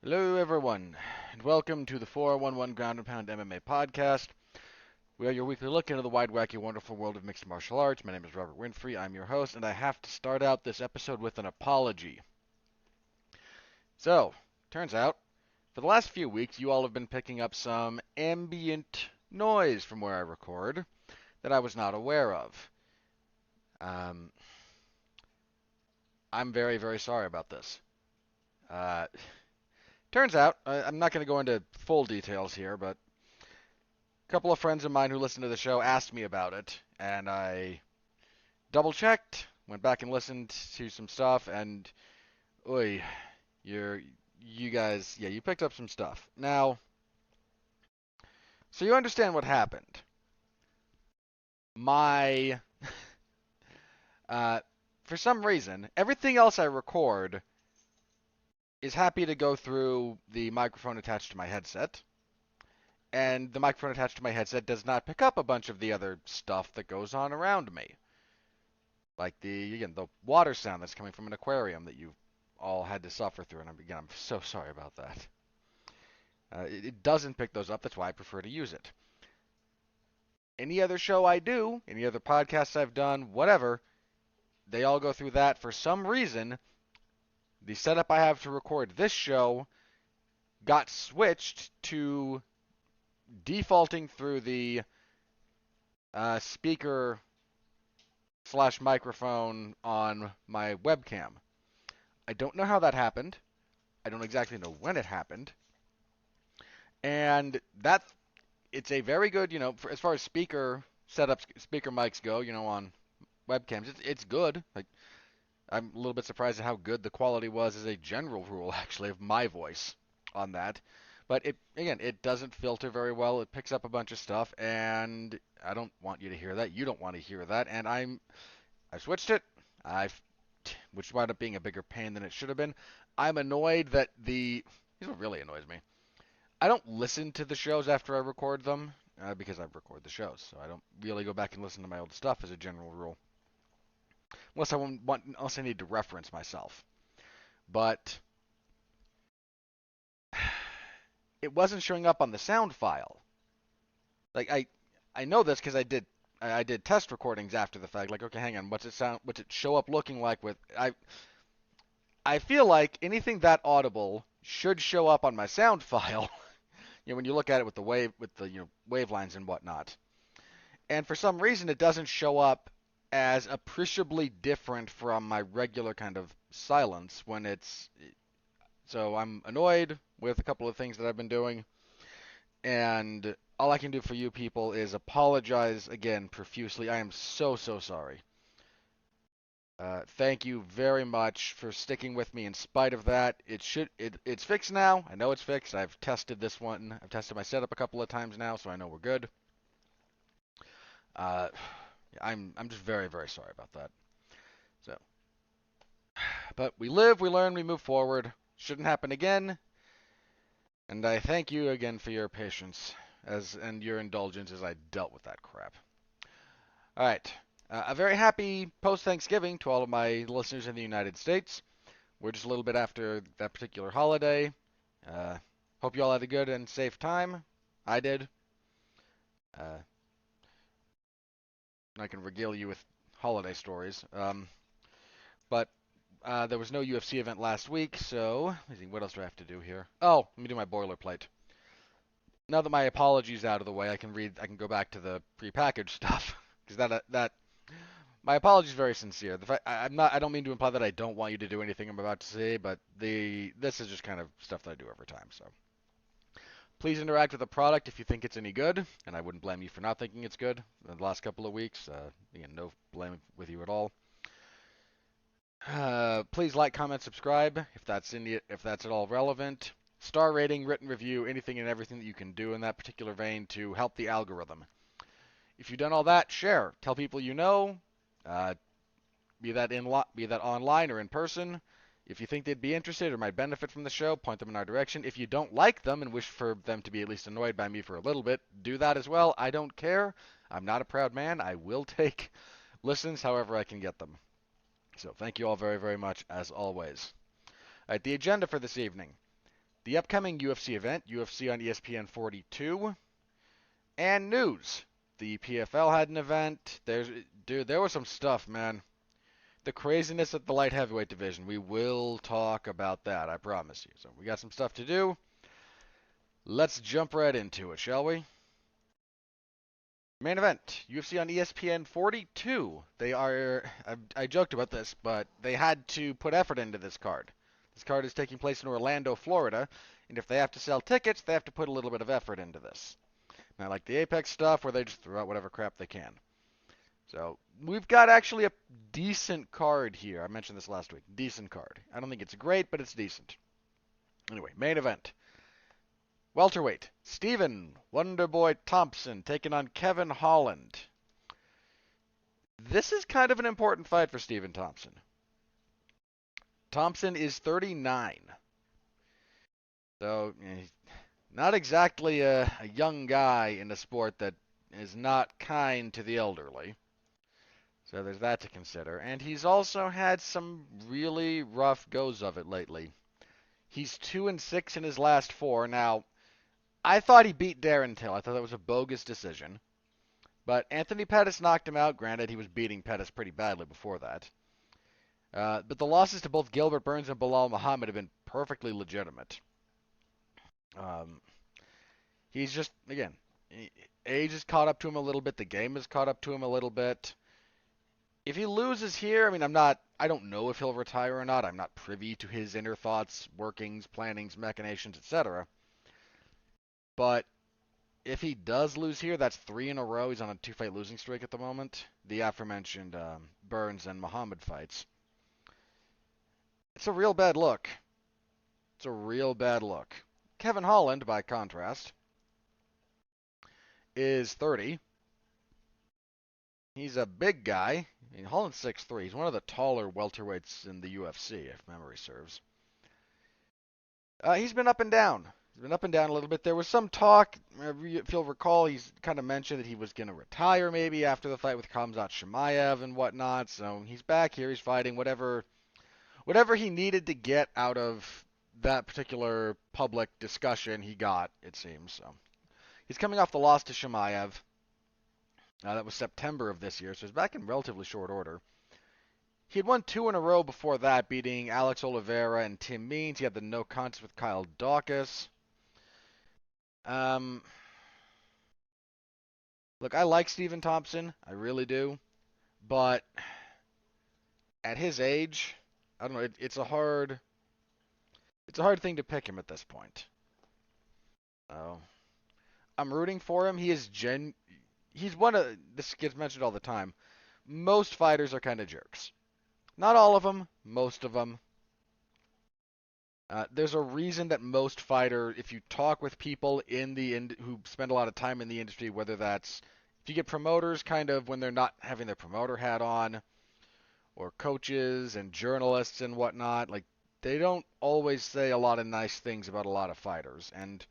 Hello, everyone, and welcome to the 411 Ground and Pound MMA podcast. We are your weekly look into the wide, wacky, wonderful world of mixed martial arts. My name is Robert Winfree. I'm your host, and I have to start out this episode with an apology. So, turns out, for the last few weeks, you all have been picking up some ambient noise from where I record that I was not aware of. Um, I'm very, very sorry about this. Uh, Turns out, I'm not going to go into full details here, but a couple of friends of mine who listen to the show asked me about it, and I double checked, went back and listened to some stuff, and oi, you guys, yeah, you picked up some stuff. Now, so you understand what happened. My, uh, for some reason, everything else I record is happy to go through the microphone attached to my headset, and the microphone attached to my headset does not pick up a bunch of the other stuff that goes on around me. Like the water sound that's coming from an aquarium that you all had to suffer through, and I'm so sorry about that. It doesn't pick those up. That's why I prefer to use it. Any other show I do, any other podcasts I've done, whatever, they all go through that. For some reason, the setup I have to record this show got switched to defaulting through the speaker slash microphone on my webcam. I don't know how that happened. I don't exactly know when it happened. And that it's a very good, as far as speaker setups, speaker mics go, on webcams, it's good. Like I'm a little bit surprised at how good the quality was as a general rule, actually, of my voice on that. But it doesn't filter very well. It picks up a bunch of stuff, and I don't want you to hear that. You don't want to hear that, and I switched it. Which wound up being a bigger pain than it should have been. I'm annoyed that here's what really annoys me. I don't listen to the shows after I record them because I record the shows, so I don't really go back and listen to my old stuff as a general rule, unless I need to reference myself. But it wasn't showing up on the sound file. Like I know this because I did test recordings after the fact. Like, okay, hang on, what's it show up looking like with I feel like anything that audible should show up on my sound file. When you look at it with the wave lines and whatnot. And for some reason, it doesn't show up as appreciably different from my regular kind of silence when it's. So I'm annoyed with a couple of things that I've been doing, and all I can do for you people is apologize again profusely. I am so, so sorry. Thank you very much for sticking with me in spite of that. It's fixed now. I know it's fixed. I've tested this one. I've tested my setup a couple of times now, so I know we're good. Uh, I'm just very, very sorry about that. So, but we live, we learn, we move forward. Shouldn't happen again. And I thank you again for your patience and your indulgence as I dealt with that crap. All right. A very happy post-Thanksgiving to all of my listeners in the United States. We're just a little bit after that particular holiday. Uh, Hope you all had a good and safe time. I did. Uh, I can regale you with holiday stories. But there was no UFC event last week, so let's see, what else do I have to do here? Oh, let me do my boilerplate. Now that my apology's out of the way, I can go back to the prepackaged stuff because that my apology is very sincere. I don't mean to imply that I don't want you to do anything I'm about to say, but this is just kind of stuff that I do over time. So please interact with the product if you think it's any good, and I wouldn't blame you for not thinking it's good. The last couple of weeks, again, no blame with you at all. Please like, comment, subscribe if that's at all relevant. Star rating, written review, anything and everything that you can do in that particular vein to help the algorithm. If you've done all that, share. Tell people you know, uh, be that online or in person. If you think they'd be interested or might benefit from the show, point them in our direction. If you don't like them and wish for them to be at least annoyed by me for a little bit, do that as well. I don't care. I'm not a proud man. I will take listens however I can get them. So thank you all very, very much, as always. All right, the agenda for this evening. the upcoming UFC event, UFC on ESPN 42, and news. The PFL had an event. There was some stuff, man. The craziness at the light heavyweight division. We will talk about that, I promise you. So we got some stuff to do. Let's jump right into it, shall we? Main event, UFC on ESPN 42. I joked about this, but they had to put effort into this card. This card is taking place in Orlando, Florida, and if they have to sell tickets, they have to put a little bit of effort into this. Not like the Apex stuff where they just throw out whatever crap they can. So we've got actually a decent card here. I mentioned this last week. Decent card. I don't think it's great, but it's decent. Anyway, main event. Welterweight, Stephen Wonderboy Thompson taking on Kevin Holland. This is kind of an important fight for Stephen Thompson. Thompson is 39. So, not exactly a young guy in a sport that is not kind to the elderly. So there's that to consider. And he's also had some really rough goes of it lately. He's 2-6 in his last 4. Now, I thought he beat Darren Till. I thought that was a bogus decision. But Anthony Pettis knocked him out. Granted, he was beating Pettis pretty badly before that. But the losses to both Gilbert Burns and Bilal Muhammad have been perfectly legitimate. He's just, again, age has caught up to him a little bit. The game has caught up to him a little bit. If he loses here, I mean, I don't know if he'll retire or not. I'm not privy to his inner thoughts, workings, plannings, machinations, etc. But if he does lose here, that's 3 in a row. He's on a 2-fight losing streak at the moment. The aforementioned Burns and Muhammad fights. It's a real bad look. It's a real bad look. Kevin Holland, by contrast, is 30. He's a big guy. I mean, Holland's 6'3". He's one of the taller welterweights in the UFC, if memory serves. He's been up and down. He's been up and down a little bit. There was some talk, if you'll recall, he's kind of mentioned that he was going to retire maybe after the fight with Khamzat Chimaev and whatnot. So he's back here. He's fighting whatever he needed to get out of that particular public discussion he got, it seems. So he's coming off the loss to Chimaev. That was September of this year, so he's back in relatively short order. He had won 2 in a row before that, beating Alex Oliveira and Tim Means. He had the no contest with Kyle Daukaus. Look, I like Stephen Thompson. I really do. But at his age, I don't know, it's a hard thing to pick him at this point. I'm rooting for him. He's one of, this gets mentioned all the time. Most fighters are kind of jerks. Not all of them, most of them. There's a reason that most fighters, if you talk with people who spend a lot of time in the industry, whether that's, if you get promoters kind of when they're not having their promoter hat on, or coaches and journalists and whatnot, like, they don't always say a lot of nice things about a lot of fighters. And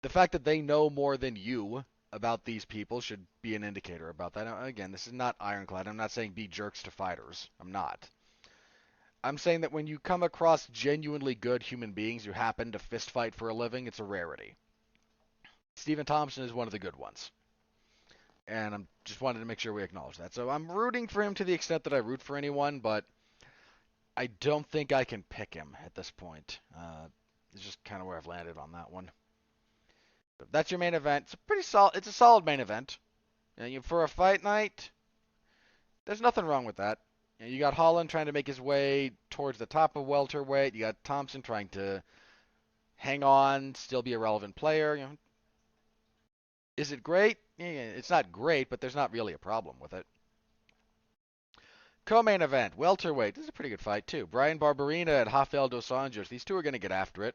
the fact that they know more than you about these people should be an indicator about that. Now, again, this is not ironclad. I'm not saying be jerks to fighters. I'm not. I'm saying that when you come across genuinely good human beings who happen to fist fight for a living, it's a rarity. Stephen Thompson is one of the good ones. And I just wanted to make sure we acknowledge that. So I'm rooting for him to the extent that I root for anyone, but I don't think I can pick him at this point. It's just kind of where I've landed on that one. But that's your main event. It's a solid main event. For a fight night, there's nothing wrong with that. You got Holland trying to make his way towards the top of welterweight. You got Thompson trying to hang on, still be a relevant player. Is it great? It's not great, but there's not really a problem with it. Co-main event, welterweight. This is a pretty good fight, too. Brian Barberena and Rafael dos Anjos. These two are going to get after it.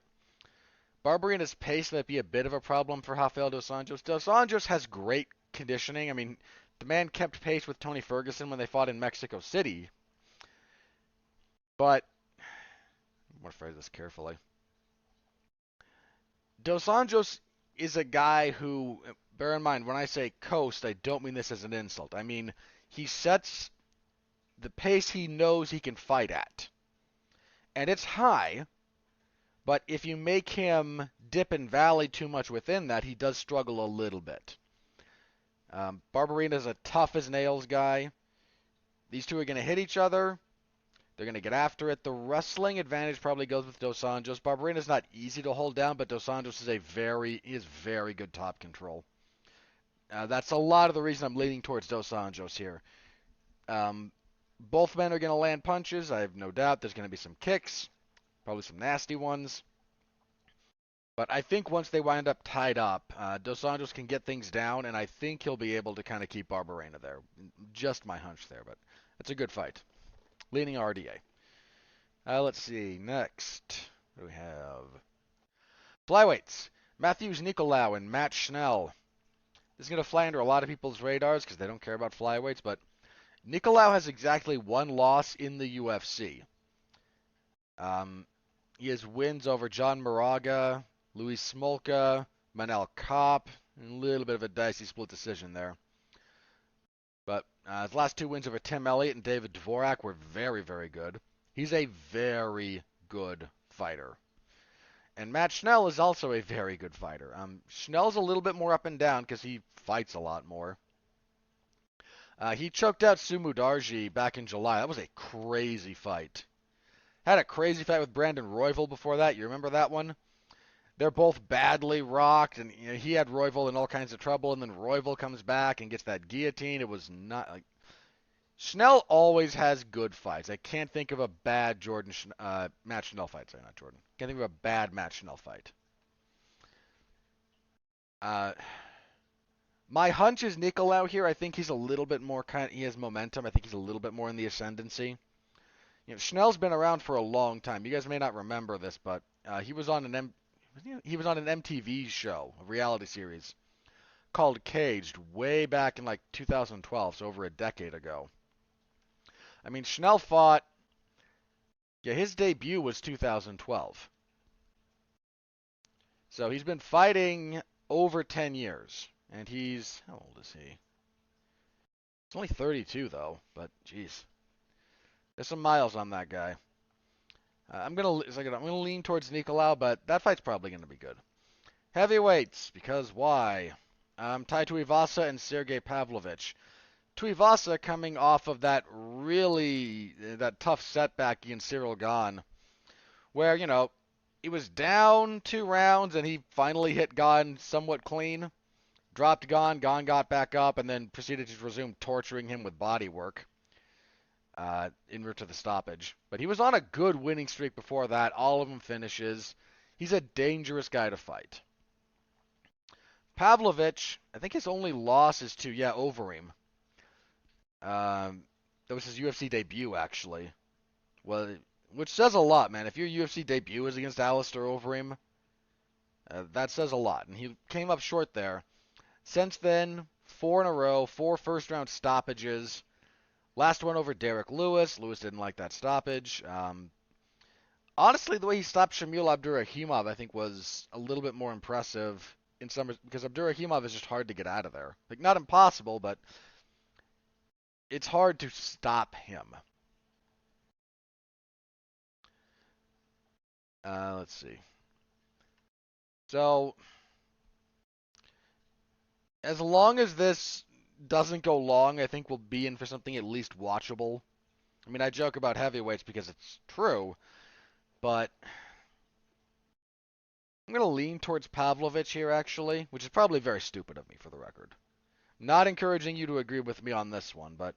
Barberena's pace might be a bit of a problem for Rafael dos Anjos. Dos Anjos has great conditioning. I mean, the man kept pace with Tony Ferguson when they fought in Mexico City. But, I want to phrase this carefully. Dos Anjos is a guy who, bear in mind, when I say coast, I don't mean this as an insult. I mean, he sets the pace he knows he can fight at. And it's high, But if you make him dip and valley too much within that, he does struggle a little bit. Barberina's a tough as nails guy. These two are going to hit each other. They're going to get after it. The wrestling advantage probably goes with Dos Anjos. Barberina's not easy to hold down, but Dos Anjos is very good top control. That's a lot of the reason I'm leaning towards Dos Anjos here. Both men are going to land punches. I have no doubt there's going to be some kicks, probably some nasty ones. But I think once they wind up tied up, Dos Anjos can get things down, and I think he'll be able to kind of keep Barberena there. Just my hunch there, but it's a good fight. Leaning RDA. Let's see. Next, what do we have? Flyweights. Matthews Nicolau and Matt Schnell. This is going to fly under a lot of people's radars because they don't care about flyweights, but Nicolau has exactly one loss in the UFC. He has wins over John Moraga, Luis Smolka, Manel Kopp, and a little bit of a dicey split decision there. But his last two wins over Tim Elliott and David Dvorak were very, very good. He's a very good fighter. And Matt Schnell is also a very good fighter. Schnell's a little bit more up and down because he fights a lot more. He choked out Sumu Darji back in July. That was a crazy fight. Had a crazy fight with Brandon Royval before that. You remember that one? They're both badly rocked, and he had Royval in all kinds of trouble, and then Royval comes back and gets that guillotine. It was not like Schnell always has good fights. I can't think of a bad Matt Schnell fight. Sorry, not Jordan. Can't think of a bad Matt Schnell fight. My hunch is Nicolau here. I think he's a little bit more he has momentum. I think he's a little bit more in the ascendancy. Schnell's been around for a long time. You guys may not remember this, but he was on an MTV show, a reality series called Caged, way back in like 2012, so over a decade ago. I mean, Schnell fought. Yeah, his debut was 2012. So he's been fighting over 10 years. And he's, how old is he? He's only 32 though, but jeez. There's some miles on that guy. I'm gonna lean towards Nicolau, but that fight's probably gonna be good. Heavyweights, because why? Tai Tuivasa and Sergey Pavlovich. Tuivasa coming off of that tough setback against Cyril Gane, where, he was down 2 rounds and he finally hit Gane somewhat clean. Dropped Gane, Gane got back up, and then proceeded to resume torturing him with body work en route to the stoppage. But he was on a good winning streak before that, all of them finishes. He's a dangerous guy to fight. Pavlovich, I think his only loss is to, Overeem. That was his UFC debut, actually. Well, which says a lot, man. If your UFC debut is against Alistair Overeem, that says a lot. And he came up short there. Since then, 4 in a row, 4 first-round stoppages. Last one over Derek Lewis. Lewis didn't like that stoppage. Honestly, the way he stopped Shamil Abdurakhimov, I think, was a little bit more impressive in some because Abdurakhimov is just hard to get out of there. Like, not impossible, but it's hard to stop him. Let's see. So, as long as this doesn't go long, I think we'll be in for something at least watchable. I mean, I joke about heavyweights because it's true, but I'm going to lean towards Pavlovich here, actually, which is probably very stupid of me, for the record. Not encouraging you to agree with me on this one, but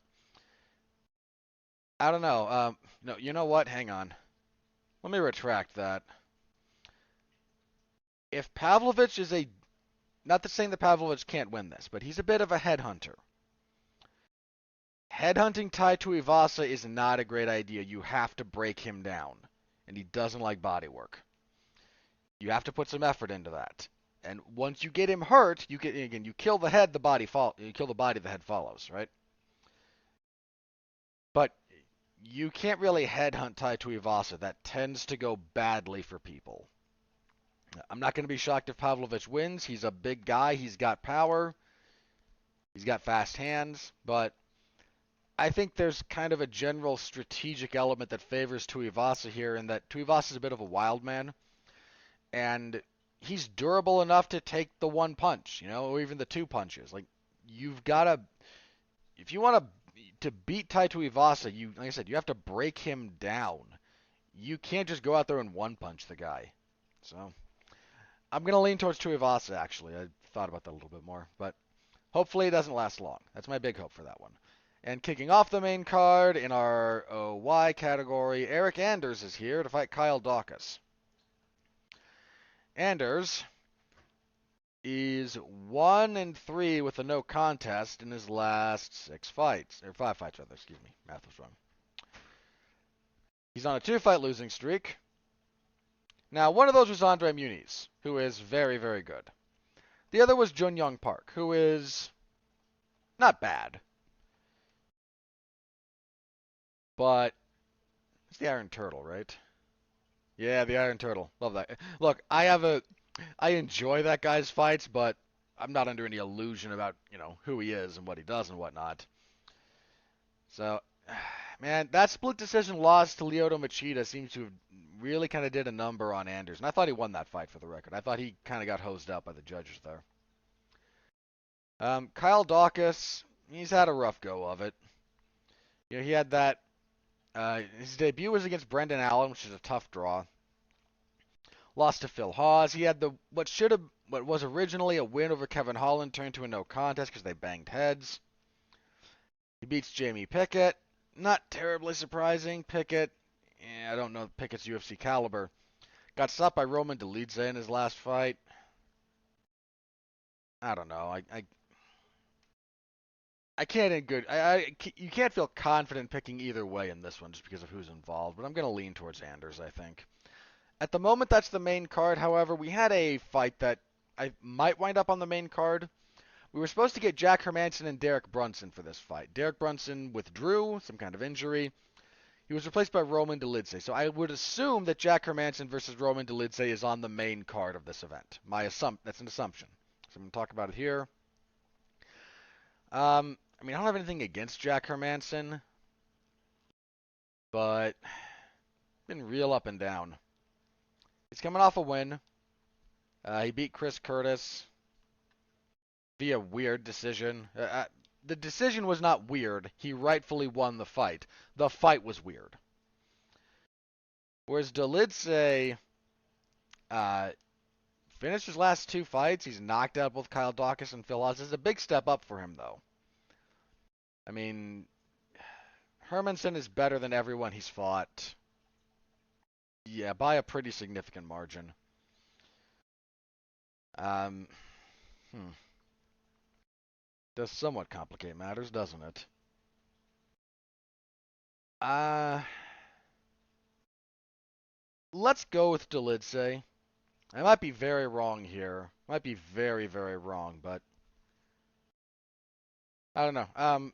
I don't know. No, you know what? Hang on. Let me retract that. If Pavlovich is not saying that Pavlovich can't win this, but he's a bit of a headhunter. Headhunting Tai Tuivasa is not a great idea. You have to break him down, and he doesn't like body work. You have to put some effort into that. And once you get him hurt, you kill the head, you kill the body, the head follows, right? But you can't really headhunt Tai Tuivasa. That tends to go badly for people. I'm not going to be shocked if Pavlovich wins. He's a big guy. He's got power. He's got fast hands. But I think there's kind of a general strategic element that favors Tuivasa here, in that Tuivasa is a bit of a wild man. and he's durable enough to take the one punch, or even the two punches. Like, you've got to, if you want to beat Taito Iwasa, like I said, you have to break him down. You can't just go out there and one punch the guy. So I'm gonna lean towards Tuivasa, actually. I thought about that a little bit more, but hopefully it doesn't last long. That's my big hope for that one. And kicking off the main card in our OY category, Eric Anders is here to fight Kyle Daukaus. Anders is 1-3 with a no contest in his last 6 fights, or 5 fights rather. Excuse me, math was wrong. He's on a 2-fight losing streak. Now, one of those was Andre Muniz, who is very, very good. The other was Jun Young Park, who is not bad, but it's the Iron Turtle, right? Yeah, the Iron Turtle. Love that. Look, I enjoy that guy's fights, but I'm not under any illusion about, who he is and what he does and whatnot. So, man, that split decision loss to Lyoto Machida seems to have really kind of did a number on Anders. And I thought he won that fight, for the record. I thought he kind of got hosed up by the judges there. Kyle Daukaus, he's had a rough go of it. He had that. His debut was against Brendan Allen, which is a tough draw. Lost to Phil Hawes. He had what was originally a win over Kevin Holland turned to a no contest because they banged heads. He beats Jamie Pickett. Not terribly surprising. Pickett, I don't know Pickett's UFC caliber. Got stopped by Roman Dolidze in his last fight. I don't know. I can't in good. You can't feel confident picking either way in this one just because of who's involved. But I'm going to lean towards Anders, I think. At the moment, that's the main card. However, we had a fight that I might wind up on the main card. We were supposed to get Jack Hermansson and Derek Brunson for this fight. Derek Brunson withdrew, some kind of injury. He was replaced by Roman Dolidze. So I would assume that Jack Hermansson versus Roman Dolidze is on the main card of this event. That's an assumption. So I'm going to talk about it here. I don't have anything against Jack Hermansson, but been real up and down. He's coming off a win. He beat Chris Curtis via weird decision. The decision was not weird. He rightfully won the fight. The fight was weird. Whereas Dolidze finished his last 2 fights. He's knocked out both Kyle Daukaus and Phil Hawes. It's a big step up for him, though. I mean, Hermansson is better than everyone he's fought. Yeah, by a pretty significant margin. Does somewhat complicate matters, doesn't it? Let's go with Dolidze. I might be very wrong here. Might be very, very wrong, but I don't know.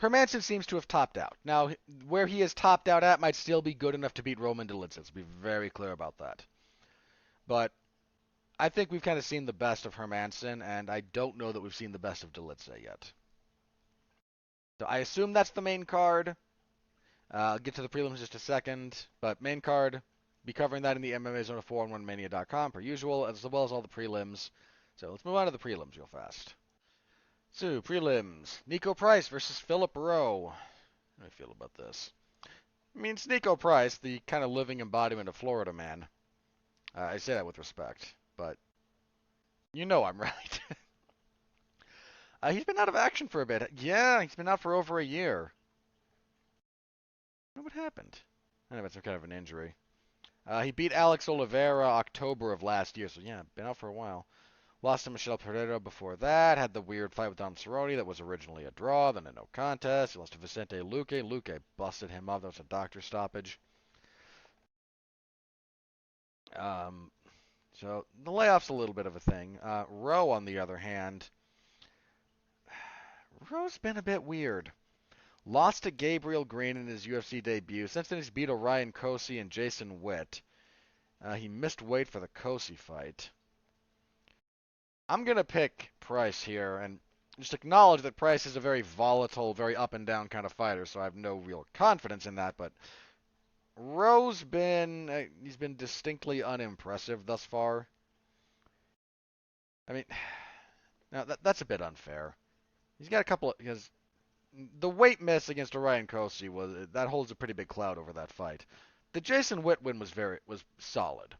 Hermansson seems to have topped out. Now, where he is topped out at might still be good enough to beat Roman Dolidze. Let's be very clear about that. But I think we've kind of seen the best of Hermansson, and I don't know that we've seen the best of Dolidze yet. So I assume that's the main card. I'll get to the prelims in just a second, but main card, be covering that in the MMA Zone of 411mania.com per usual, as well as all the prelims. So let's move on to the prelims real fast. So, prelims. Nico Price versus Philip Rowe. How do I feel about this? I mean, it's Nico Price, the kind of living embodiment of Florida man. I say that with respect, but you know I'm right. He's been out of action for a bit. Yeah, he's been out for over a year. What happened? I know it's some kind of an injury. He beat Alex Oliveira October of last year, so yeah, been out for a while. Lost to Michel Pereira before that. Had the weird fight with Dom Cerrone that was originally a draw, then a no contest. He lost to Vicente Luque. Luque busted him up. That was a doctor stoppage. So the layoff's a little bit of a thing. Rowe, on the other hand, Rowe's been a bit weird. Lost to Gabriel Green in his UFC debut. Since then, he's beat Orion Cosey and Jason Witt. He missed weight for the Cosey fight. I'm going to pick Price here and just acknowledge that Price is a very volatile, very up and down kind of fighter, so I have no real confidence in that, but Roe's he's been distinctly unimpressive thus far. I mean, now that's a bit unfair. He's got a couple because the weight miss against Orion Kosi that holds a pretty big cloud over that fight. The Jason Witt win was solid.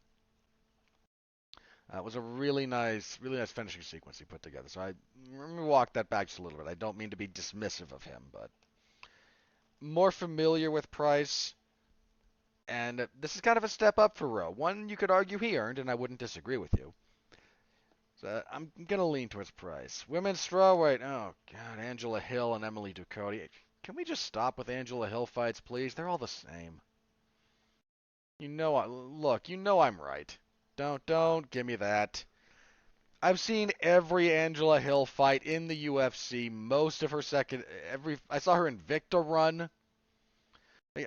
It was a really nice finishing sequence he put together. So let me walk that back just a little bit. I don't mean to be dismissive of him, but more familiar with Price, and this is kind of a step up for Rowe. One you could argue he earned, and I wouldn't disagree with you. So I'm gonna lean towards Price. Women's strawweight. Oh God, Angela Hill and Emily Ducote. Can we just stop with Angela Hill fights, please? They're all the same. Look, you know I'm right. Don't give me that. I've seen every Angela Hill fight in the UFC. Most of her I saw her Invicta run.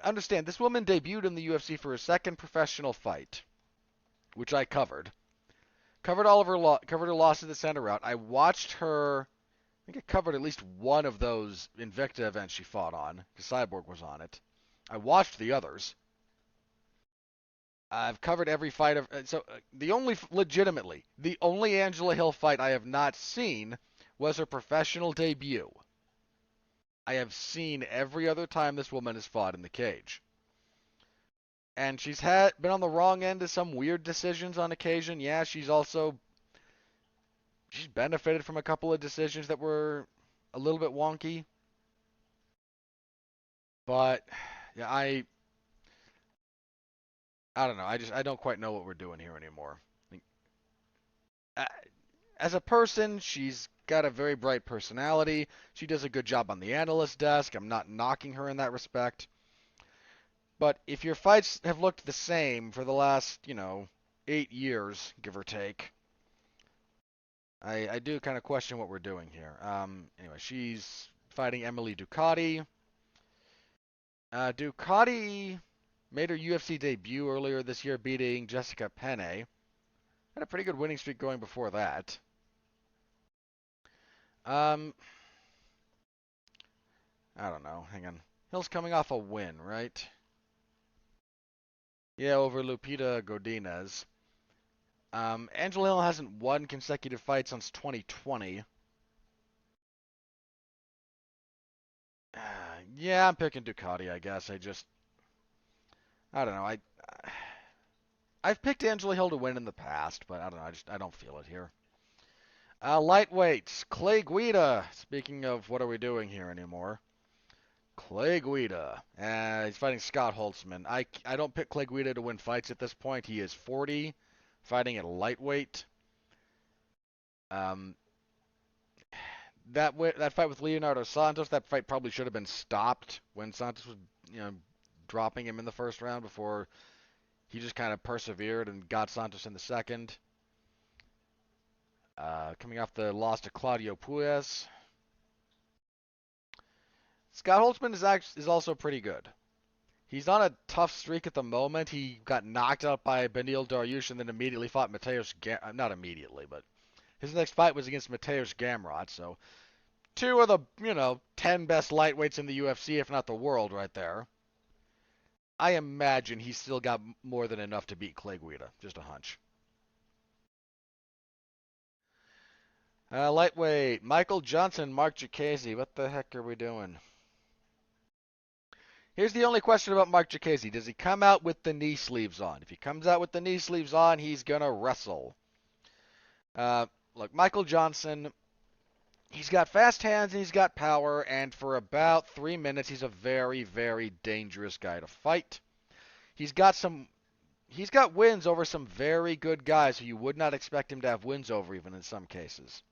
Understand, this woman debuted in the UFC for her second professional fight, which I covered. Covered her loss in the center route. I watched her. I think I covered at least one of those Invicta events she fought on, because Cyborg was on it. I watched the others. I've covered every fight of. Legitimately, the only Angela Hill fight I have not seen was her professional debut. I have seen every other time this woman has fought in the cage. And been on the wrong end of some weird decisions on occasion. Yeah, she's benefited from a couple of decisions that were a little bit wonky. But yeah, I don't know. I don't quite know what we're doing here anymore. As a person, she's got a very bright personality. She does a good job on the analyst desk. I'm not knocking her in that respect. But if your fights have looked the same for the last, 8 years, give or take, I do kind of question what we're doing here. Anyway, she's fighting Emily Ducote. Ducote made her UFC debut earlier this year, beating Jessica Penne. Had a pretty good winning streak going before that. I don't know. Hang on. Hill's coming off a win, right? Yeah, over Lupita Godinez. Angela Hill hasn't won consecutive fights since 2020. Yeah, I'm picking Ducati, I guess. I don't know. I've picked Angela Hill to win in the past, but I don't know. I don't feel it here. Lightweights. Clay Guida. Speaking of what are we doing here anymore? Clay Guida. He's fighting Scott Holtzman. I don't pick Clay Guida to win fights at this point. He is 40, fighting at lightweight. Um, that fight with Leonardo Santos, that fight probably should have been stopped when Santos was, dropping him in the first round before he just kind of persevered and got Santos in the second. Coming off the loss to Claudio Puelles. Scott Holtzman is also pretty good. He's on a tough streak at the moment. He got knocked out by Beneil Dariush and then immediately fought not immediately, but his next fight was against Mateusz Gamrot. So two of the 10 best lightweights in the UFC, if not the world, right there. I imagine he's still got more than enough to beat Clay Guida. Just a hunch. Lightweight, Michael Johnson, Mark Jacasey. What the heck are we doing? Here's the only question about Mark Jacasey. Does he come out with the knee sleeves on? If he comes out with the knee sleeves on, he's going to wrestle. Look, Michael Johnson, he's got fast hands and he's got power, and for about 3 minutes, he's a very, very dangerous guy to fight. He's got wins over some very good guys who you would not expect him to have wins over, even in some cases.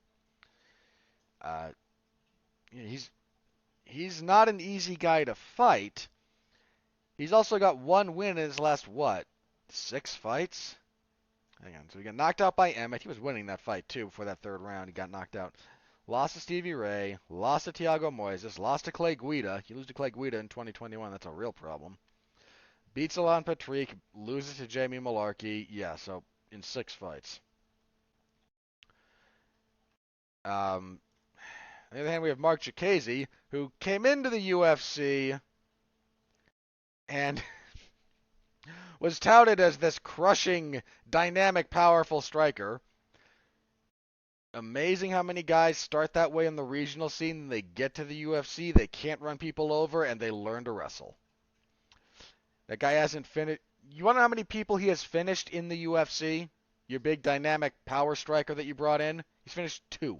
He's not an easy guy to fight. He's also got one win in his last, 6 fights? Hang on. So he got knocked out by Emmett. He was winning that fight, too, before that third round. He got knocked out. Lost to Stevie Ray. Lost to Thiago Moises. Lost to Clay Guida. He loses to Clay Guida in 2021. That's a real problem. Beats Alan Patrick. Loses to Jamie Malarkey. Yeah, so in 6 fights. On the other hand, we have Mark Jacasey, who came into the UFC and was touted as this crushing, dynamic, powerful striker. Amazing how many guys start that way in the regional scene, and they get to the UFC, they can't run people over, and they learn to wrestle. That guy hasn't finished. You want to know how many people he has finished in the UFC? Your big dynamic power striker that you brought in? He's finished 2.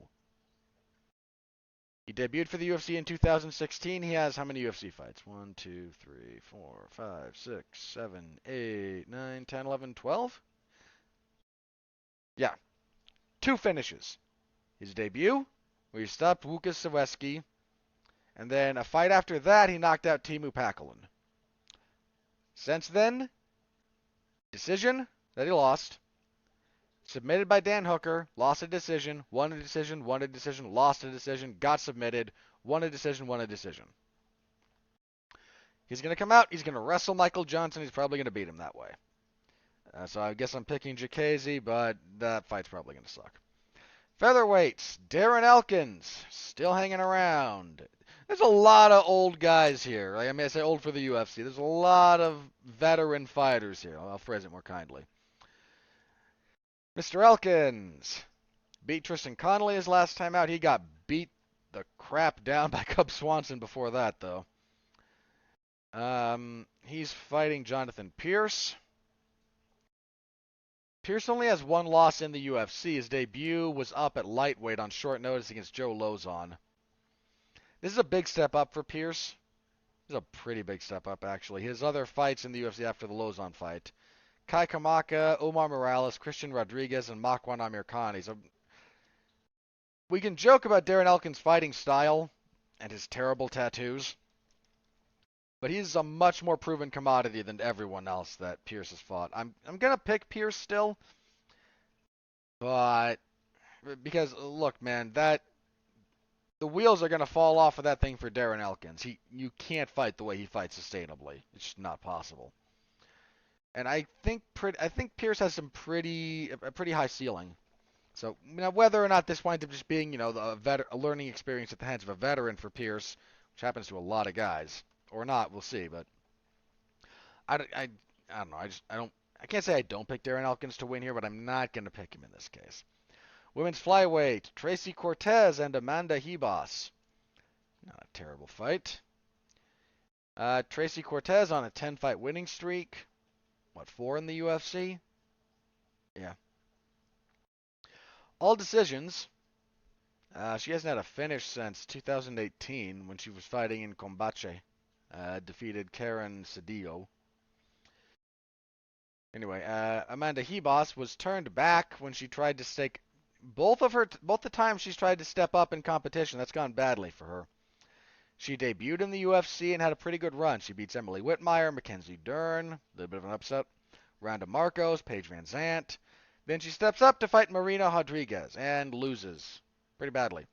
He debuted for the UFC in 2016. He has how many UFC fights? 1, 2, 3, 4, 5, 6, 7, 8, 9, 10, 11, 12? Yeah. 2 finishes. His debut, where he stopped Łukasz Sawecki, and then a fight after that, he knocked out Timu Pakalin. Since then, decision that he lost. Submitted by Dan Hooker, lost a decision, won a decision, won a decision, lost a decision, got submitted, won a decision, won a decision. He's going to come out, he's going to wrestle Michael Johnson, he's probably going to beat him that way. So I guess I'm picking Jacasey, but that fight's probably going to suck. Featherweights, Darren Elkins, still hanging around. There's a lot of old guys here. I mean, I say old for the UFC. There's a lot of veteran fighters here. I'll phrase it more kindly. Mr. Elkins beat Tristan Connolly his last time out. He got beat the crap down by Cub Swanson before that, though. He's fighting Jonathan Pierce. Pierce only has 1 loss in the UFC. His debut was up at lightweight on short notice against Joe Lozon. This is a big step up for Pierce. This is a pretty big step up, actually. His other fights in the UFC after the Lozon fight: Kai Kamaka, Omar Morales, Christian Rodriguez, and Makwan Amir Khan. We can joke about Darren Elkins' fighting style and his terrible tattoos, but he's a much more proven commodity than everyone else that Pierce has fought. I'm gonna pick Pierce still, but because look, man, the wheels are gonna fall off of that thing for Darren Elkins. You can't fight the way he fights sustainably. It's just not possible. And I think Pierce has a pretty high ceiling. So now whether or not this winds up just being, a learning experience at the hands of a veteran for Pierce, which happens to a lot of guys, or not, we'll see. But I don't know. I can't say I don't pick Darren Elkins to win here, but I'm not going to pick him in this case. Women's flyweight, Tracy Cortez and Amanda Ribas. Not a terrible fight. Tracy Cortez on a 10-fight winning streak. 4 in the UFC? Yeah. All decisions. She hasn't had a finish since 2018 when she was fighting in Combate. Defeated Karen Cedillo. Anyway, Amanda Ribas was turned back when she tried to stake both the times she's tried to step up in competition. That's gone badly for her. She debuted in the UFC and had a pretty good run. She beats Emily Whitmire, Mackenzie Dern, a little bit of an upset, Randa Marcos, Paige Van Zandt. Then she steps up to fight Marina Rodriguez and loses pretty badly.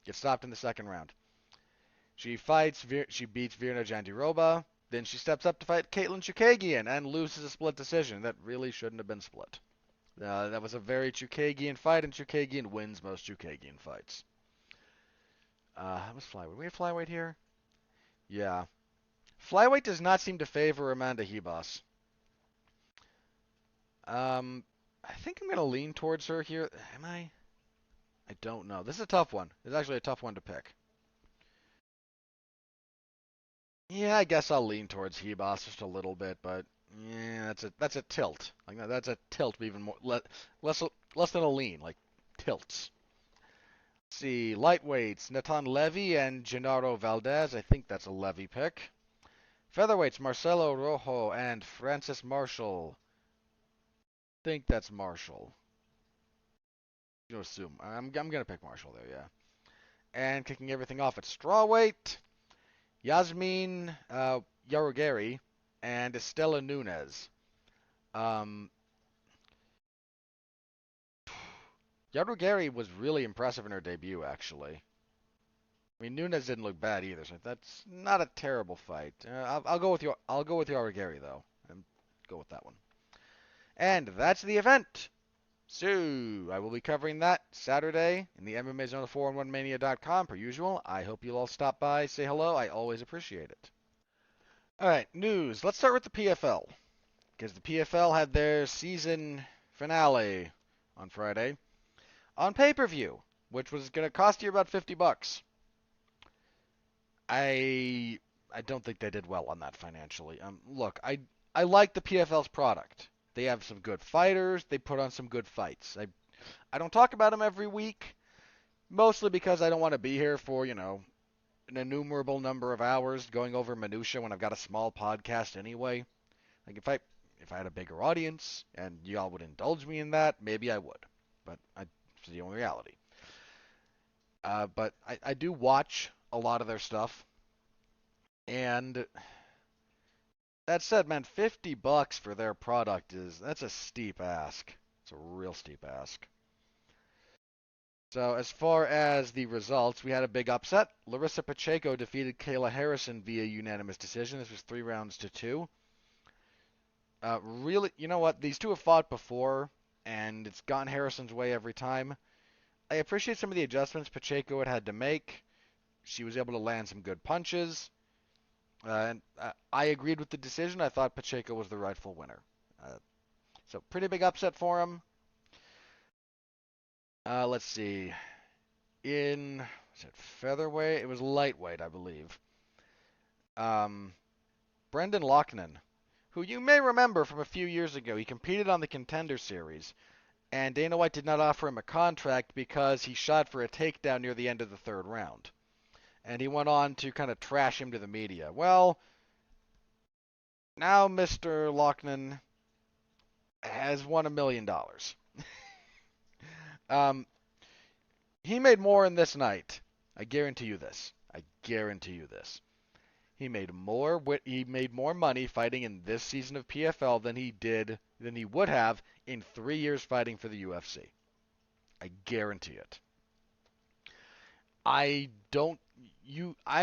Gets stopped in the second round. She beats Virna Jandiroba. Then she steps up to fight Caitlin Chukagian and loses a split decision. That really shouldn't have been split. That was a very Chukagian fight, and Chukagian wins most Chukagian fights. How was flyweight? We have flyweight here? Yeah. Flyweight does not seem to favor Amanda Ribas. I think I'm going to lean towards her here. Am I? I don't know. This is a tough one. It's actually a tough one to pick. Yeah, I guess I'll lean towards Ribas just a little bit, but yeah, that's a tilt. That's a tilt, even more less than a lean, like tilts. Let's see, lightweights, Natan Levy and Gennaro Valdez. I think that's a Levy pick. Featherweights, Marcelo Rojo and Francis Marshall. I think that's Marshall. You assume. I'm gonna pick Marshall there, yeah. And kicking everything off at strawweight, Yasmin Yarugeri and Estela Nunes. Yarugeri was really impressive in her debut, actually. I mean, Nunes didn't look bad either, so that's not a terrible fight. I'll go with you. I'll go with Yarugeri though, and go with that one. And that's the event. So, I will be covering that Saturday in the MMA Zone of 411mania.com per usual. I hope you'll all stop by, say hello. I always appreciate it. All right, news. Let's start with the PFL. because the PFL had their season finale on Friday on pay-per-view, which was going to cost you about $50. I don't think they did well on that financially. Look, I like the PFL's product. They have some good fighters. They put on some good fights. I don't talk about them every week, mostly because I don't want to be here for, an innumerable number of hours going over minutia when I've got a small podcast anyway. Like if I had a bigger audience and y'all would indulge me in that, maybe I would. But it's the only reality. But I do watch a lot of their stuff. And that said, man, $50 for their product that's a steep ask. It's a real steep ask. So as far as the results, we had a big upset. Larissa Pacheco defeated Kayla Harrison via unanimous decision. This was 3-2. Really, you know what? These two have fought before, and it's gone Harrison's way every time. I appreciate some of the adjustments Pacheco had to make. She was able to land some good punches. And I agreed with the decision. I thought Pacheco was the rightful winner. So pretty big upset for him. Let's see. Was it featherweight? It was lightweight, I believe. Brendan Loughnane, who you may remember from a few years ago, he competed on the Contender Series, and Dana White did not offer him a contract because he shot for a takedown near the end of the third round. And he went on to kind of trash him to the media. Well, now Mr. Loughnane has won $1 million. He made more in this night. I guarantee you this. He made more money fighting in this season of PFL than he would have in 3 years fighting for the UFC. I guarantee it. I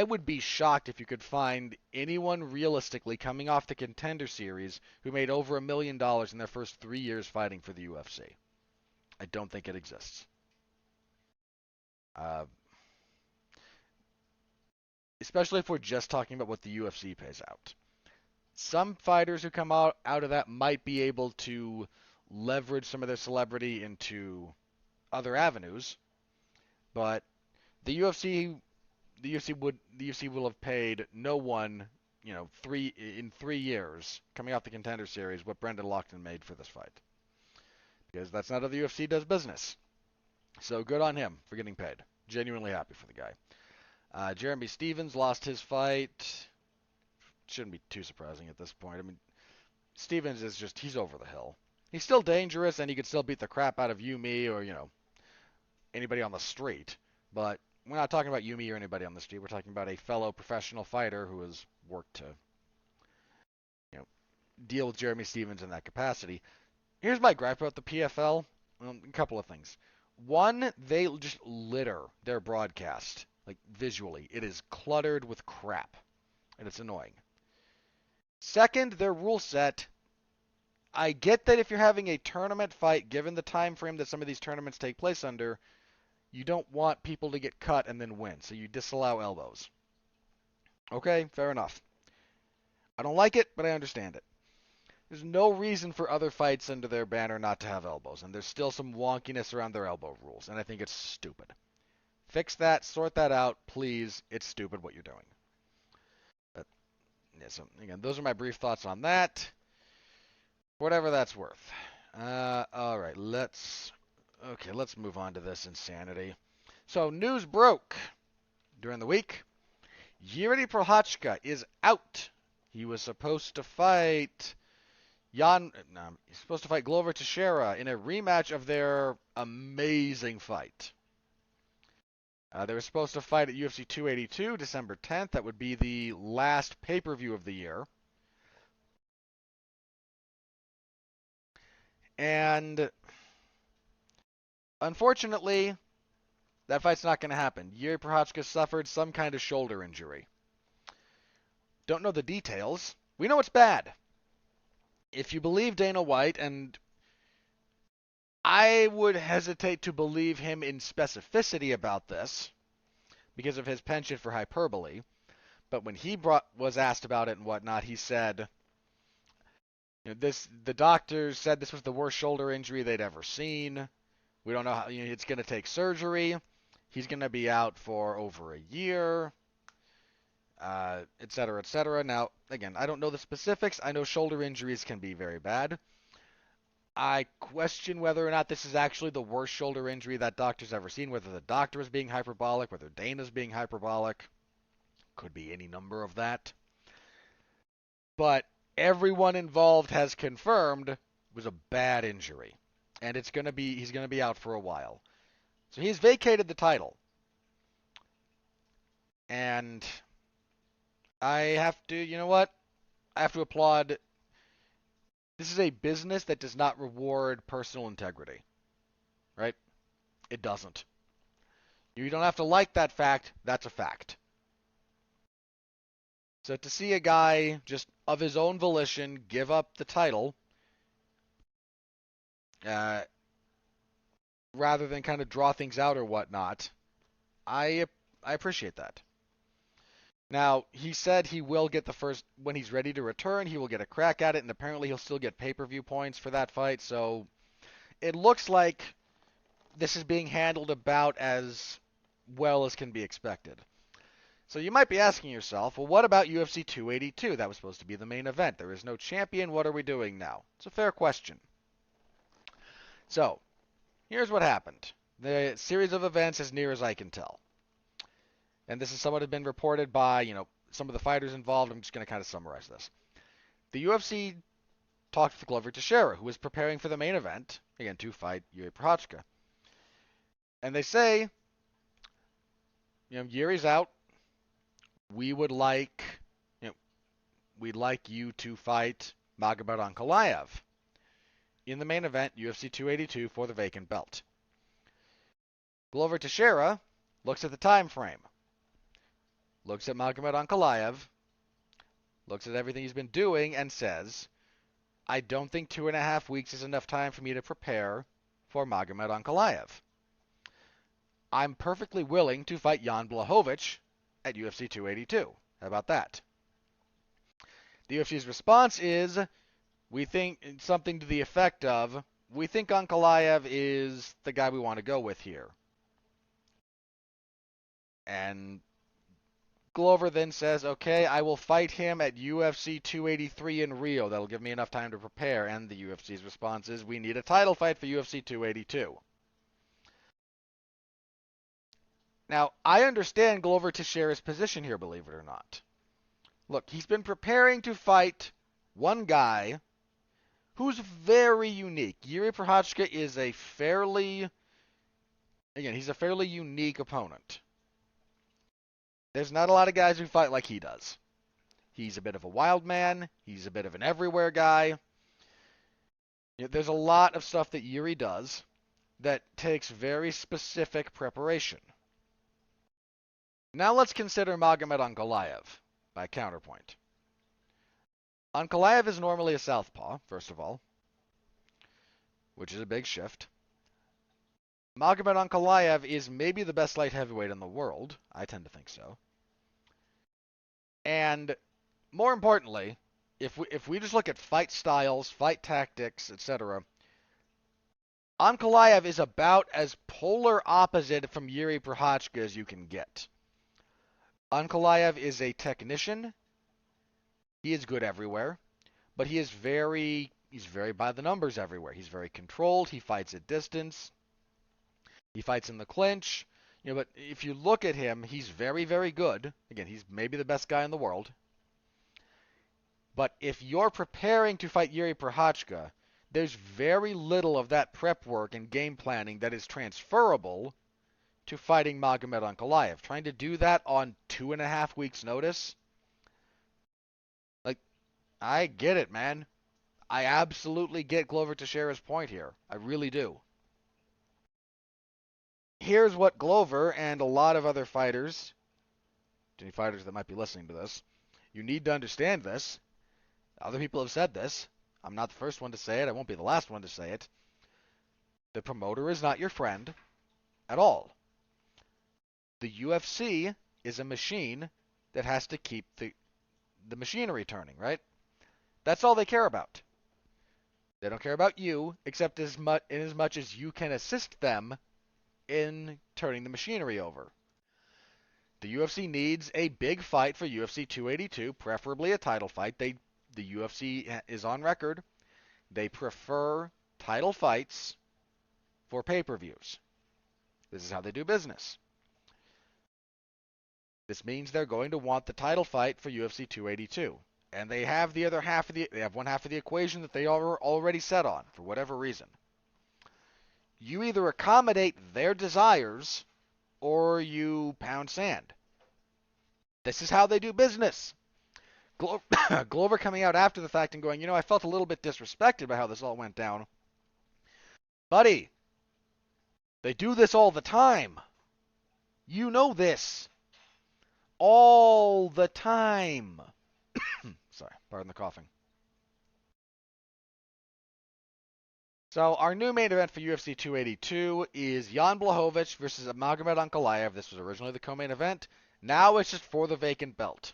would be shocked if you could find anyone realistically coming off the Contender Series who made over $1 million in their first 3 years fighting for the UFC. I don't think it exists. Especially if we're just talking about what the UFC pays out. Some fighters who come out of that might be able to leverage some of their celebrity into other avenues, but the UFC will have paid no one, 3 years coming off the Contender Series what Brendan Loughnane made for this fight, because that's not how the UFC does business. So good on him for getting paid. Genuinely happy for the guy. Jeremy Stephens lost his fight. Shouldn't be too surprising at this point. I mean, Stephens he's over the hill. He's still dangerous, and he could still beat the crap out of you, me, or, anybody on the street. But we're not talking about you, me, or anybody on the street. We're talking about a fellow professional fighter who has worked to, deal with Jeremy Stephens in that capacity. Here's my gripe about the PFL. A couple of things. One, they just litter their broadcast. Like, visually. It is cluttered with crap. And it's annoying. Second, their rule set. I get that if you're having a tournament fight, given the time frame that some of these tournaments take place under, you don't want people to get cut and then win. So you disallow elbows. Okay, fair enough. I don't like it, but I understand it. There's no reason for other fights under their banner not to have elbows, and there's still some wonkiness around their elbow rules, and I think it's stupid. Fix that, sort that out, please. It's stupid what you're doing. But, yeah, so, again, those are my brief thoughts on that. Whatever that's worth. Alright, let's move on to this insanity. So, news broke during the week. Jiří Procházka is out. He was supposed to fight he's supposed to fight Glover Teixeira in a rematch of their amazing fight. They were supposed to fight at UFC 282, December 10th. That would be the last pay-per-view of the year. And unfortunately, that fight's not going to happen. Jiří Procházka suffered some kind of shoulder injury. Don't know the details. We know it's bad. If you believe Dana White, and I would hesitate to believe him in specificity about this because of his penchant for hyperbole, but when he was asked about it and whatnot, he said, The doctors said this was the worst shoulder injury they'd ever seen. We don't know how it's going to take surgery. He's going to be out for over a year, et cetera, et cetera. Now, again, I don't know the specifics. I know shoulder injuries can be very bad. I question whether or not this is actually the worst shoulder injury that doctor's ever seen, whether the doctor is being hyperbolic, whether Dana's being hyperbolic. Could be any number of that. But everyone involved has confirmed it was a bad injury. And he's going to be out for a while. So he's vacated the title. And I have to, you know what? I have to applaud. This is a business that does not reward personal integrity, right? It doesn't. You don't have to like that fact. That's a fact. So to see a guy just of his own volition give up the title, uh, rather than kind of draw things out or whatnot, I appreciate that. Now, he said he will get the first, when he's ready to return, he will get a crack at it, and apparently he'll still get pay-per-view points for that fight, so it looks like this is being handled about as well as can be expected. So you might be asking yourself, well, what about UFC 282? That was supposed to be the main event. There is no champion. What are we doing now? It's a fair question. So, here's what happened. The series of events as near as I can tell. And this is somewhat has been reported by, some of the fighters involved. I'm just going to kind of summarize this. The UFC talked with Glover Teixeira, who was preparing for the main event, again, to fight Yuri Prochazka. And they say, Yuri's out. We would like, we'd like you to fight Magomed Ankalaev in the main event, UFC 282, for the vacant belt. Glover Teixeira looks at the time frame, looks at Magomed Ankalaev, looks at everything he's been doing, and says, I don't think 2.5 weeks is enough time for me to prepare for Magomed Ankalaev. I'm perfectly willing to fight Jan Blachowicz at UFC 282. How about that? The UFC's response is, we think something to the effect of, we think Ankalaev is the guy we want to go with here. And Glover then says, okay, I will fight him at UFC 283 in Rio. That'll give me enough time to prepare. And the UFC's response is, we need a title fight for UFC 282. Now, I understand Glover Teixeira's position here, believe it or not. Look, he's been preparing to fight one guy who's very unique. Yuri Prochazka is he's a fairly unique opponent. There's not a lot of guys who fight like he does. He's a bit of a wild man. He's a bit of an everywhere guy. There's a lot of stuff that Yuri does that takes very specific preparation. Now let's consider Magomed Ankalaev by counterpoint. Ankalaev is normally a southpaw, first of all, which is a big shift. Magomed Ankalaev is maybe the best light heavyweight in the world. I tend to think so. And more importantly, if we just look at fight styles, fight tactics, etc., Ankalaev is about as polar opposite from Yuri Prochazka as you can get. Ankalaev is a technician. He is good everywhere, but he's very by the numbers everywhere. He's very controlled. He fights at distance. He fights in the clinch. But if you look at him, he's very, very good. Again, he's maybe the best guy in the world. But if you're preparing to fight Yuri Prochazka, there's very little of that prep work and game planning that is transferable to fighting Magomed Ankalaev. Trying to do that on 2.5 weeks' notice? I get it, man. I absolutely get Glover Teixeira's point here. I really do. Here's what Glover and a lot of other fighters, any fighters that might be listening to this, you need to understand this. Other people have said this. I'm not the first one to say it. I won't be the last one to say it. The promoter is not your friend at all. The UFC is a machine that has to keep the machinery turning, right? That's all they care about. They don't care about you, except in as much as you can assist them in turning the machinery over. The UFC needs a big fight for UFC 282, preferably a title fight. The UFC is on record. They prefer title fights for pay-per-views. This is how they do business. This means they're going to want the title fight for UFC 282. And they have one half of the equation that they are already set on for whatever reason. You either accommodate their desires or you pound sand. This is how they do business. Glover coming out after the fact and going, I felt a little bit disrespected by how this all went down. Buddy, they do this all the time. You know this. All the time. Sorry, pardon the coughing. So our new main event for UFC 282 is Jan Blachowicz versus Magomed Ankalaev. This was originally the co-main event. Now it's just for the vacant belt.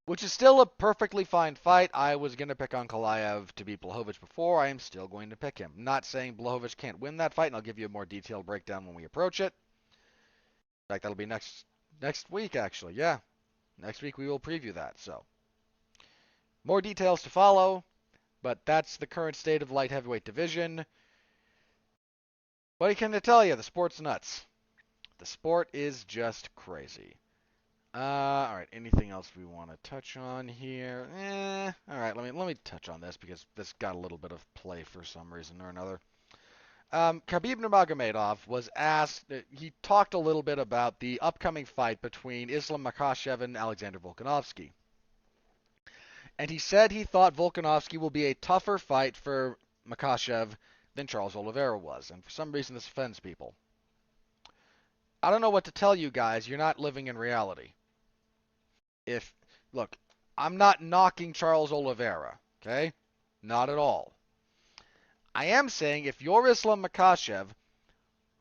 Which is still a perfectly fine fight. I was going to pick Ankalaev to beat Blachowicz before. I am still going to pick him. Not saying Blachowicz can't win that fight, and I'll give you a more detailed breakdown when we approach it. In fact, that'll be next week, actually. Yeah, next week we will preview that. So, more details to follow, but that's the current state of the light heavyweight division. What can I tell you? The sport's nuts. The sport is just crazy. All right. Anything else we want to touch on here? All right. Let me touch on this because this got a little bit of play for some reason or another. Khabib Nurmagomedov was asked. He talked a little bit about the upcoming fight between Islam Makhachev and Alexander Volkanovski, and he said he thought Volkanovski will be a tougher fight for Makhachev than Charles Oliveira was, and for some reason this offends people. I don't know what to tell you guys. You're not living in reality. Look, I'm not knocking Charles Oliveira, okay? Not at all. I am saying if you're Islam Makhachev,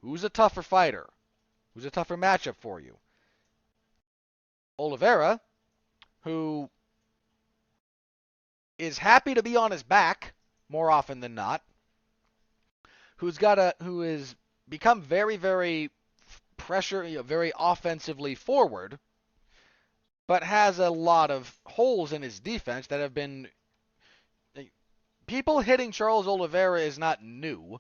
who's a tougher fighter? Who's a tougher matchup for you? Oliveira, who is happy to be on his back more often than not, who has become very, very very offensively forward, but has a lot of holes in his defense that have been. People hitting Charles Oliveira is not new.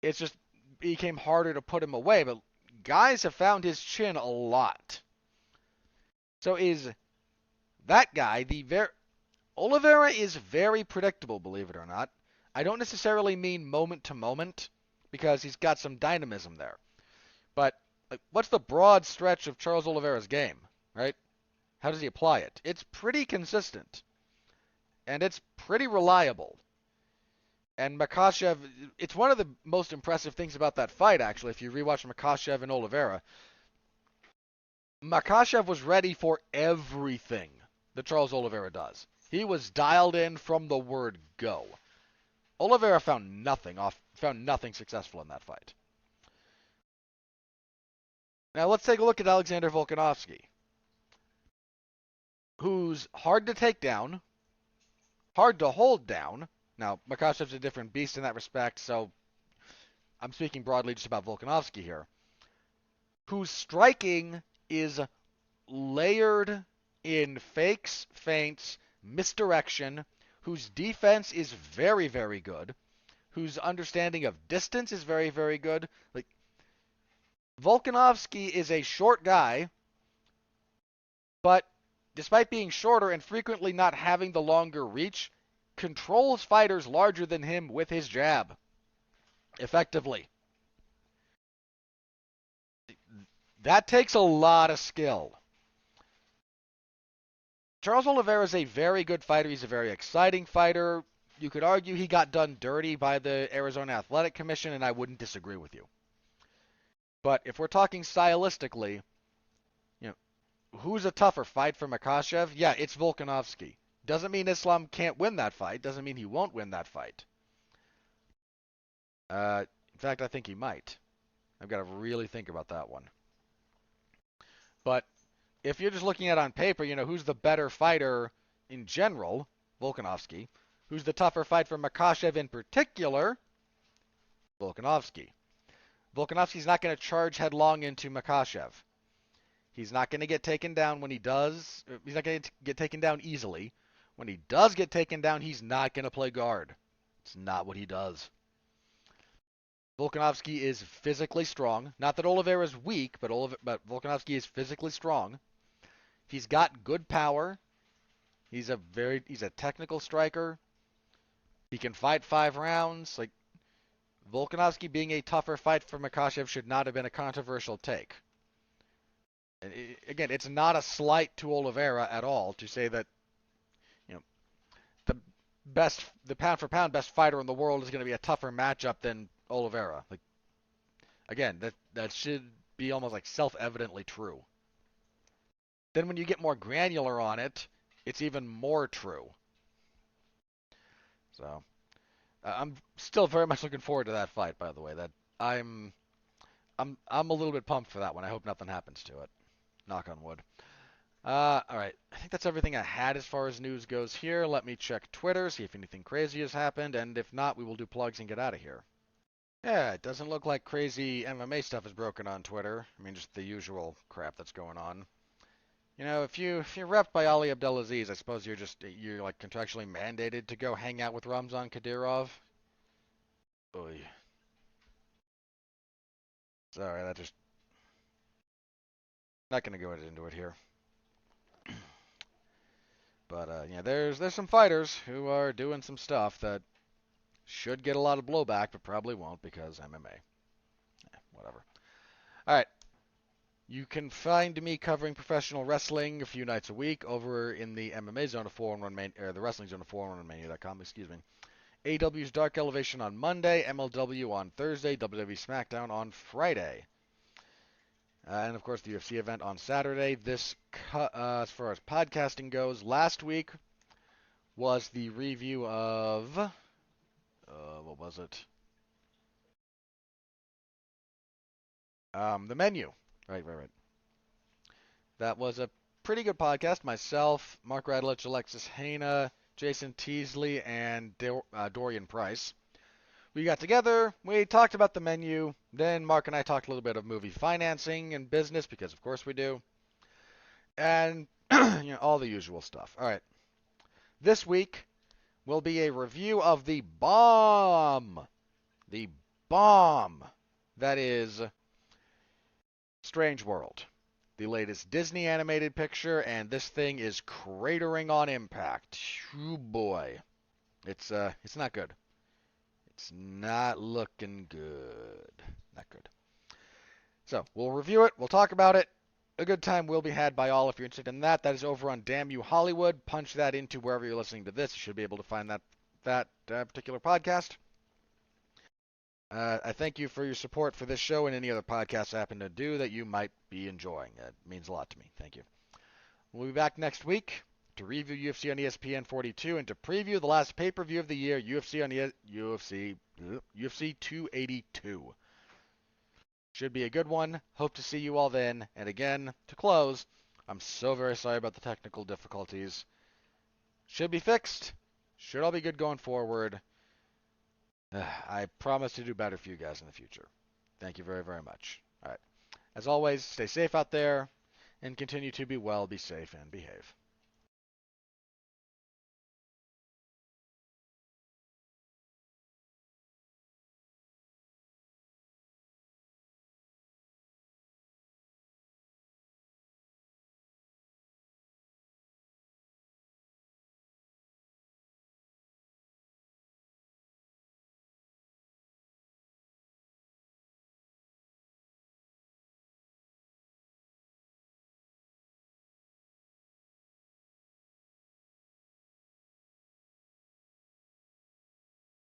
It's just became harder to put him away, but guys have found his chin a lot. So is that guy Oliveira is very predictable, believe it or not. I don't necessarily mean moment to moment because he's got some dynamism there. But what's the broad stretch of Charles Oliveira's game, right? How does he apply it? It's pretty consistent. And it's pretty reliable. And Makhachev, it's one of the most impressive things about that fight, actually, if you rewatch Makhachev and Oliveira. Makhachev was ready for everything that Charles Oliveira does. He was dialed in from the word go. Oliveira found nothing successful in that fight. Now let's take a look at Alexander Volkanovski, who's hard to take down, hard to hold down. Now, Makhachev's a different beast in that respect, so I'm speaking broadly just about Volkanovski here, whose striking is layered in fakes, feints, misdirection, whose defense is very, very good, whose understanding of distance is very, very good. Volkanovski is a short guy, but despite being shorter and frequently not having the longer reach, controls fighters larger than him with his jab effectively. That takes a lot of skill. Charles Oliveira is a very good fighter. He's a very exciting fighter. You could argue he got done dirty by the Arizona Athletic Commission, and I wouldn't disagree with you. But if we're talking stylistically, who's a tougher fight for Makhachev? Yeah, it's Volkanovski. Doesn't mean Islam can't win that fight. Doesn't mean he won't win that fight. In fact, I think he might. I've got to really think about that one. But if you're just looking at it on paper, who's the better fighter in general? Volkanovski. Who's the tougher fight for Makhachev in particular? Volkanovski. Volkanovski's not going to charge headlong into Makhachev. He's not going to get taken down when he does. He's not going to get taken down easily. When he does get taken down, he's not going to play guard. It's not what he does. Volkanovski is physically strong. Not that Oliveira is weak, but Volkanovski is physically strong. He's got good power. He's a technical striker. He can fight 5 rounds. Like, Volkanovski being a tougher fight for Makhachev should not have been a controversial take. And again, it's not a slight to Oliveira at all to say that, you know, the pound for pound best fighter in the world is going to be a tougher matchup than Oliveira. Like, again, that should be almost like self-evidently true. Then when you get more granular on it, it's even more true. So, I'm still very much looking forward to that fight, by the way. That I'm a little bit pumped for that one. I hope nothing happens to it. Knock on wood. All right. I think that's everything I had as far as news goes here. Let me check Twitter, see if anything crazy has happened, and if not, we will do plugs and get out of here. Yeah, it doesn't look like crazy MMA stuff is broken on Twitter. I mean, just the usual crap that's going on. You know, if you're repped by Ali Abdelaziz, I suppose you're like contractually mandated to go hang out with Ramzan Kadyrov. Oy. Sorry, that just not gonna go into it here. But yeah, there's some fighters who are doing some stuff that should get a lot of blowback, but probably won't because MMA. Whatever. All right. You can find me covering professional wrestling a few nights a week over in the MMA zone of 411 or the wrestling zone of 411mania.com. Excuse me. AW's Dark Elevation on Monday, MLW on Thursday, WWE SmackDown on Friday. And, of course, the UFC event on Saturday. This, as far as podcasting goes, last week was the review of, what was it? The Menu. Right. That was a pretty good podcast. Myself, Mark Radulich, Alexis Haina, Jason Teasley, and Dorian Price. We got together, we talked about the Menu, then Mark and I talked a little bit of movie financing and business, because of course we do, and you know, all the usual stuff. All right, this week will be a review of the bomb that is Strange World, the latest Disney animated picture, and this thing is cratering on impact. Oh boy, it's not good. It's not looking good. Not good. So, we'll review it. We'll talk about it. A good time will be had by all if you're interested in that. That is over on Damn You Hollywood. Punch that into wherever you're listening to this. You should be able to find that particular podcast. I thank you for your support for this show and any other podcasts I happen to do that you might be enjoying. It means a lot to me. Thank you. We'll be back next week to review UFC on ESPN 42 and to preview the last pay-per-view of the year, UFC 282. Should be a good one. Hope to see you all then. And again, to close, I'm so very sorry about the technical difficulties. Should be fixed. Should all be good going forward. I promise to do better for you guys in the future. Thank you very, very much. All right. As always, stay safe out there and continue to be well, be safe, and behave.